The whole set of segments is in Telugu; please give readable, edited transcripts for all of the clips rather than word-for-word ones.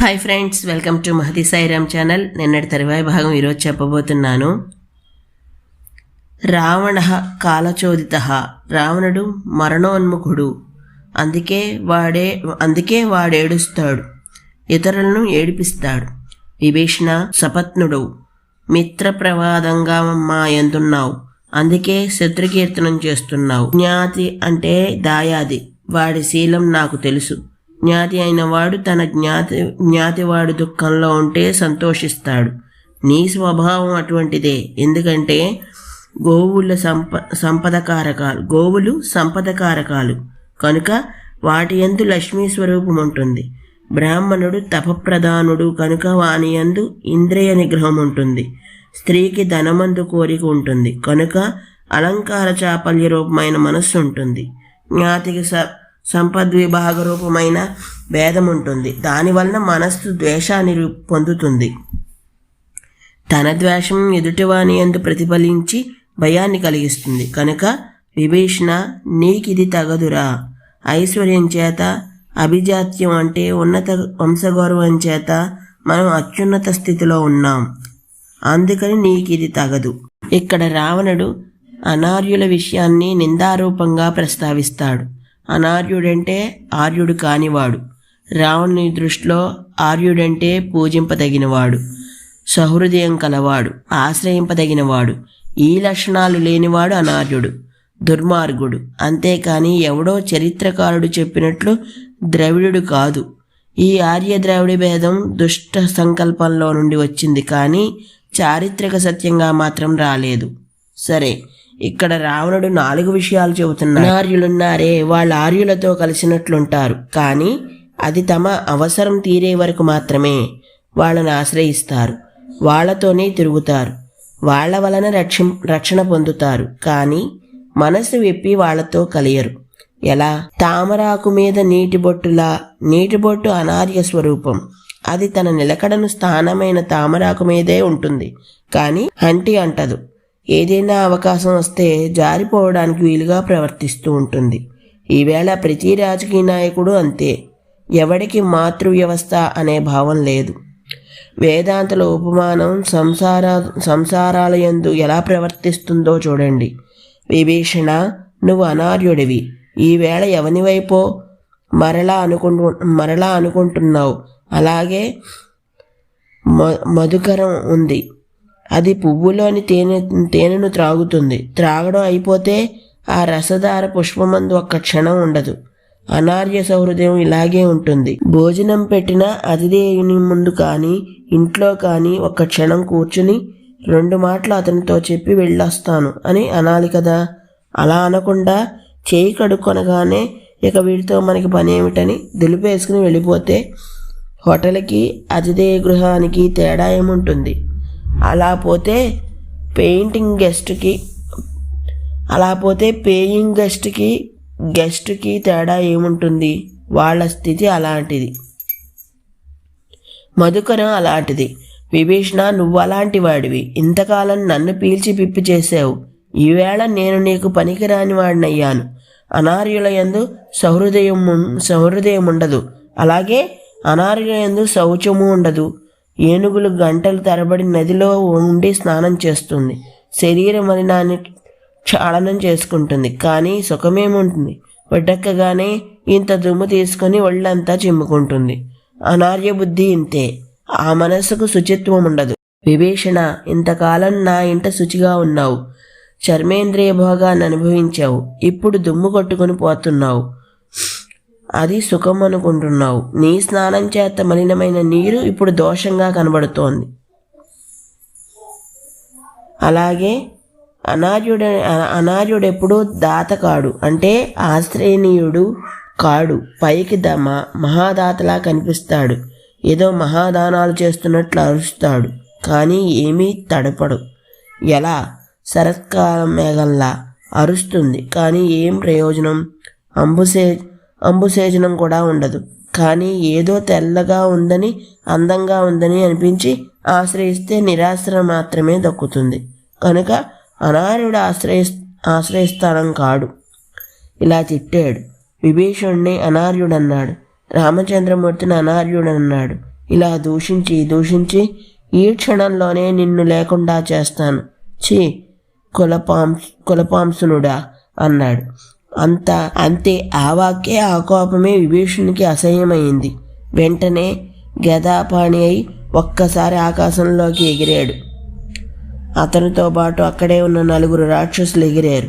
Hi friends, welcome to Mahathi Sairam channel. నిన్నటి తరువాయి భాగం ఈరోజు చెప్పబోతున్నాను. రావణ కాలచోదిత. రావణుడు మరణోన్ముఖుడు, అందుకే వాడేడుస్తాడు, ఇతరులను ఏడిపిస్తాడు. విభీషణ సపత్నుడు, మిత్ర ప్రవాదంగా మా ఎందున్నావు, అందుకే శత్రుకీర్తనం చేస్తున్నావు. జ్ఞాతి అంటే దాయాది, వాడి శీలం నాకు తెలుసు. జ్ఞాతి అయిన వాడు తన జ్ఞాతివాడు దుఃఖంలో ఉంటే సంతోషిస్తాడు. నీ స్వభావం అటువంటిదే. ఎందుకంటే గోవులు సంపదకారకాలు కనుక వాటి యందు లక్ష్మీ స్వరూపం ఉంటుంది. బ్రాహ్మణుడు తపప్రధానుడు కనుక వాని యందు ఇంద్రియ నిగ్రహం ఉంటుంది. స్త్రీకి ధనమందు కోరిక ఉంటుంది కనుక అలంకార చాపల్య రూపమైన మనస్సు ఉంటుంది. జ్ఞాతికి సంపద్విభాగ రూపమైన భేదం ఉంటుంది. దానివలన మనస్సు ద్వేషాన్ని పొందుతుంది. తన ద్వేషం ఎదుటివాని యందు ప్రతిఫలించి భయాన్ని కలిగిస్తుంది. కనుక విభీషణ, నీకిది తగదురా. ఐశ్వర్యం చేత, అభిజాత్యం అంటే ఉన్నత వంశగౌరవం చేత మనం అత్యున్నత స్థితిలో ఉన్నాం. అందుకని నీకిది తగదు. ఇక్కడ రావణుడు అనార్యుల విషయాన్ని నిందారూపంగా ప్రస్తావిస్తాడు. అనార్యుడంటే ఆర్యుడు కానివాడు. రావణుని దృష్టిలో ఆర్యుడంటే పూజింపదగినవాడు, సహృదయం కలవాడు, ఆశ్రయింపదగినవాడు. ఈ లక్షణాలు లేనివాడు అనార్యుడు, దుర్మార్గుడు. అంతేకాని ఎవడో చరిత్రకారుడు చెప్పినట్లు ద్రవిడుడు కాదు. ఈ ఆర్య ద్రవిడ భేదం దుష్ట సంకల్పంలో నుండి వచ్చింది, కానీ చారిత్రక సత్యంగా మాత్రం రాలేదు. సరే, ఇక్కడ రావణుడు 4 విషయాలు చెబుతున్నాడు. అనార్యులున్నారే, వాళ్ళు ఆర్యులతో కలిసినట్లుంటారు, కానీ అది తమ అవసరం తీరే వరకు మాత్రమే. వాళ్ళని ఆశ్రయిస్తారు, వాళ్లతోనే తిరుగుతారు, వాళ్ల వలన రక్షణ పొందుతారు, కానీ మనసు విప్పి వాళ్లతో కలియరు. ఎలా? తామరాకు మీద నీటిబొట్టు అనార్య స్వరూపం. అది తన నిలకడను స్థానమైన తామరాకు మీదే ఉంటుంది, కానీ అంటదు. ఏదైనా అవకాశం వస్తే జారిపోవడానికి వీలుగా ప్రవర్తిస్తూ ఉంటుంది. ఈవేళ ప్రతి రాజకీయ నాయకుడు అంతే. ఎవడికి మాతృ వ్యవస్థ అనే భావం లేదు. వేదాంతల ఉపమానం సంసారాల యందు ఎలా ప్రవర్తిస్తుందో చూడండి. విభీషణ, నువ్వు అనార్యుడివి. ఈవేళ ఎవనివైపో మరలా అనుకుంటున్నావు. అలాగే మధుకరం ఉంది, అది పువ్వులోని తేనెను త్రాగుతుంది. త్రాగడం అయిపోతే ఆ రసధార పుష్పమందు ఒక్క క్షణం ఉండదు. అనార్య సౌహృదయం ఇలాగే ఉంటుంది. భోజనం పెట్టిన అతిథేయుని ముందు కానీ ఇంట్లో కానీ ఒక్క క్షణం కూర్చుని 2 మాటలు అతనితో చెప్పి వెళ్ళొస్తాను అని అనాలి కదా. అలా అనకుండా చేయి కడుక్కొనగానే ఇక వీడితో మనకి పని ఏమిటని దులిపేసుకుని వెళ్ళిపోతే హోటల్కి అతిథేయ గృహానికి తేడా ఏముంటుంది? అలా పోతే పేయింగ్ గెస్ట్కి తేడా ఏముంటుంది? వాళ్ళ స్థితి అలాంటిది, మధుకరం అలాంటిది. విభీషణ, నువ్వు అలాంటి వాడివి. ఇంతకాలం నన్ను పీల్చి పిప్పి చేసావు. ఈవేళ నేను నీకు పనికిరాని వాడినయ్యాను. అనార్యుల యందు సహృదయం ఉండదు, అలాగే అనార్యుల యందు శౌచము ఉండదు. ఏనుగులు గంటలు తరబడి నదిలో ఉండి స్నానం చేస్తుంది, శరీర మలినాన్ని క్షాళనం చేసుకుంటుంది, కానీ సుఖమేముంటుంది? వడ్డెక్కగానే ఇంత దుమ్ము తీసుకొని ఒళ్ళంతా చిమ్ముకుంటుంది. అనార్య బుద్ధి ఇంతే. ఆ మనస్సుకు శుచిత్వం ఉండదు. విభీషణ, ఇంతకాలం నా ఇంట శుచిగా ఉన్నావు, చర్మేంద్రియ భోగాన్ని అనుభవించావు. ఇప్పుడు దుమ్ము కొట్టుకుని పోతున్నావు, అది సుఖం అనుకుంటున్నావు. నీ స్నానం చేత మలినమైన నీరు ఇప్పుడు దోషంగా కనబడుతోంది. అలాగే అనార్యుడెప్పుడూ దాత కాడు, అంటే ఆశ్రయనీయుడు కాడు. పైకి మహాదాతలా కనిపిస్తాడు, ఏదో మహాదానాలు చేస్తున్నట్లు అరుస్తాడు, కానీ ఏమీ తడపడు. ఎలా? శరత్కాలం మేఘంలా అరుస్తుంది, కానీ ఏం ప్రయోజనం? అంబుసేచనం కూడా ఉండదు, కానీ ఏదో తెల్లగా ఉందని, అందంగా ఉందని అనిపించి ఆశ్రయిస్తే నిరాశ్ర మాత్రమే దక్కుతుంది. కనుక అనార్యుడు ఆశ్రయస్థానం కాడు. ఇలా తిట్టాడు. విభీషణుడిని అనార్యుడన్నాడు, రామచంద్రమూర్తిని అనార్యుడన్నాడు. ఇలా దూషించి ఈ క్షణంలోనే నిన్ను లేకుండా చేస్తాను. ఛీ, కులపాంసునుడా అన్నాడు. అంతే ఆ వాక్యే ఆ కోపమే విభీషణునికి అసహ్యమైంది. వెంటనే గదాపాణి అయి ఒక్కసారి ఆకాశంలోకి ఎగిరాడు. అతనితో పాటు అక్కడే ఉన్న 4 రాక్షసులు ఎగిరారు.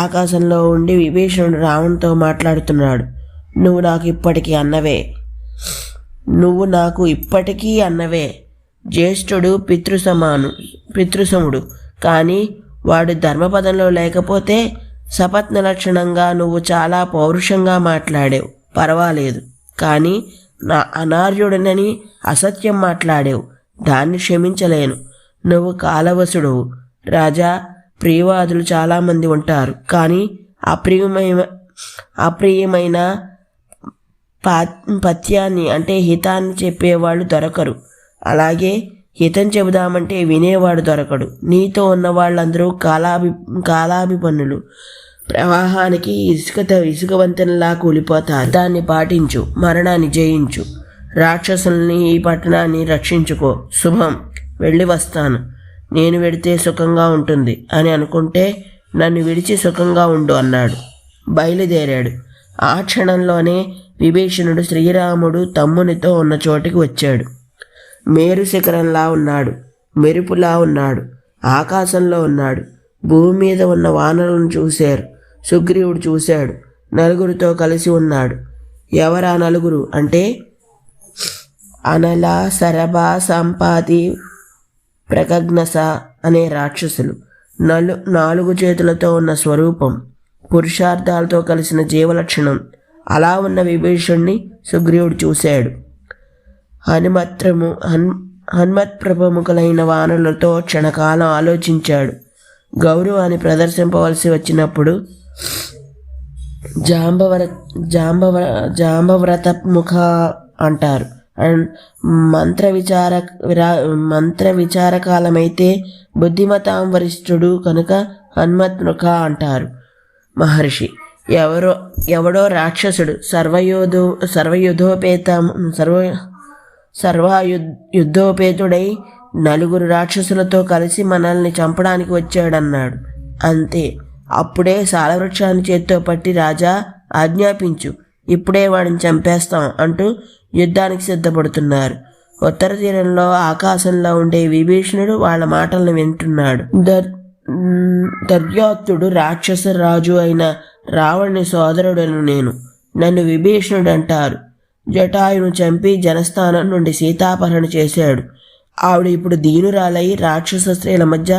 ఆకాశంలో ఉండి విభీషణుడు రావణుతో మాట్లాడుతున్నాడు. నువ్వు నాకు ఇప్పటికీ అన్నవే. జ్యేష్ఠుడు పితృసముడు, కానీ వాడు ధర్మపదంలో లేకపోతే సపత్న లక్షణంగా నువ్వు చాలా పౌరుషంగా మాట్లాడావు, పర్వాలేదు. కానీ నా అనార్యుడనని అసత్యం మాట్లాడావు, దాన్ని క్షమించలేను. నువ్వు కాలవసుడువు. రాజా, ప్రియవాదులు చాలామంది ఉంటారు, కానీ అప్రియమైన పథ్యాన్ని అంటే హితాన్ని చెప్పేవాళ్ళు దొరకరు. అలాగే హితం చెబుదామంటే వినేవాడు దొరకడు. నీతో ఉన్న వాళ్ళందరూ కాలాభిపన్నులు. ప్రవాహానికి ఇసుక వంతెనలా కూలిపోతారు. దాన్ని పాటించు, మరణాన్ని జయించు. రాక్షసుల్ని, ఈ పట్టణాన్ని రక్షించుకో. శుభం, వెళ్ళి వస్తాను. నేను వెడితే సుఖంగా ఉంటుంది అని అనుకుంటే నన్ను విడిచి సుఖంగా ఉండు అన్నాడు. బయలుదేరాడు. ఆ క్షణంలోనే విభీషణుడు శ్రీరాముడు తమ్మునితో ఉన్న చోటికి వచ్చాడు. మేరు శిఖరంలా ఉన్నాడు, మెరుపులా ఉన్నాడు, ఆకాశంలో ఉన్నాడు. భూమి మీద ఉన్న వానరులను చూశారు. సుగ్రీవుడు చూశాడు. 4 కలిసి ఉన్నాడు. ఎవరా 4 అంటే అనల, సరభ, సంపాతి, ప్రగగ్నస అనే రాక్షసులు. 4 చేతులతో ఉన్న స్వరూపం, పురుషార్థాలతో కలిసిన జీవలక్షణం. అలా ఉన్న విభీషణ్ణి సుగ్రీవుడు చూశాడు. హనుమత్ప్రముఖులైన వానరులతో క్షణకాలం ఆలోచించాడు. గౌరవాన్ని ప్రదర్శింపవలసి వచ్చినప్పుడు జాంబవ్రత ముఖ అంటారు. మంత్ర విచారకాలమైతే బుద్ధిమతాం వరిష్ఠుడు కనుక హనుమత్ముఖ అంటారు మహర్షి. ఎవడో రాక్షసుడు సర్వయుద్ధోపేతుడై 4 రాక్షసులతో కలిసి మనల్ని చంపడానికి వచ్చాడన్నాడు. అంతే. అప్పుడే సాలవృక్షాన్ని చేత్తో పట్టి, రాజా ఆజ్ఞాపించు, ఇప్పుడే వాడిని చంపేస్తాం అంటూ యుద్ధానికి సిద్ధపడుతున్నారు. ఉత్తర తీరంలో ఆకాశంలో ఉండే విభీషణుడు వాళ్ళ మాటలను వింటున్నాడు. దర్యోత్తుడు రాక్షస రాజు అయిన రావణుని సోదరుడను నేను. నన్ను విభీషణుడు అంటారు. జటాయును చంపి జనస్థానం నుండి సీతాపహరణ చేశాడు. ఆవిడ ఇప్పుడు దీనురాలై రాక్షస స్త్రీల మధ్య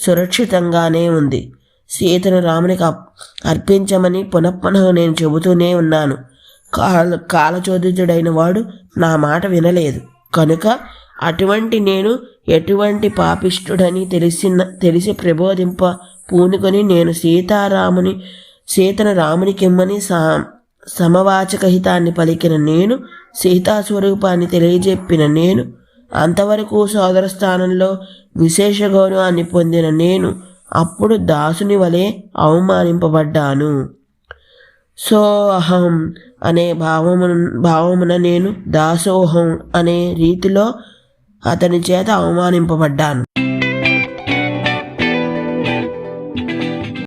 సురక్షితంగానే ఉంది. సీతను రామునికి అర్పించమని పునఃపునః నేను చెబుతూనే ఉన్నాను. కాలచోదితుడైన వాడు నా మాట వినలేదు కనుక అటువంటి నేను ఎటువంటి పాపిష్టుడని తెలిసి ప్రబోధింప పూనుకొని నేను సీతను రామునికిమ్మని సమవాచకహితాన్ని పలికిన నేను, సీతాస్వరూపాన్ని తెలియజెప్పిన నేను, అంతవరకు సోదర స్థానంలో విశేష గౌరవాన్ని పొందిన నేను అప్పుడు దాసుని వలె అవమానింపబడ్డాను. సోహం అనే భావమున నేను దాసోహం అనే రీతిలో అతని చేత అవమానింపబడ్డాను.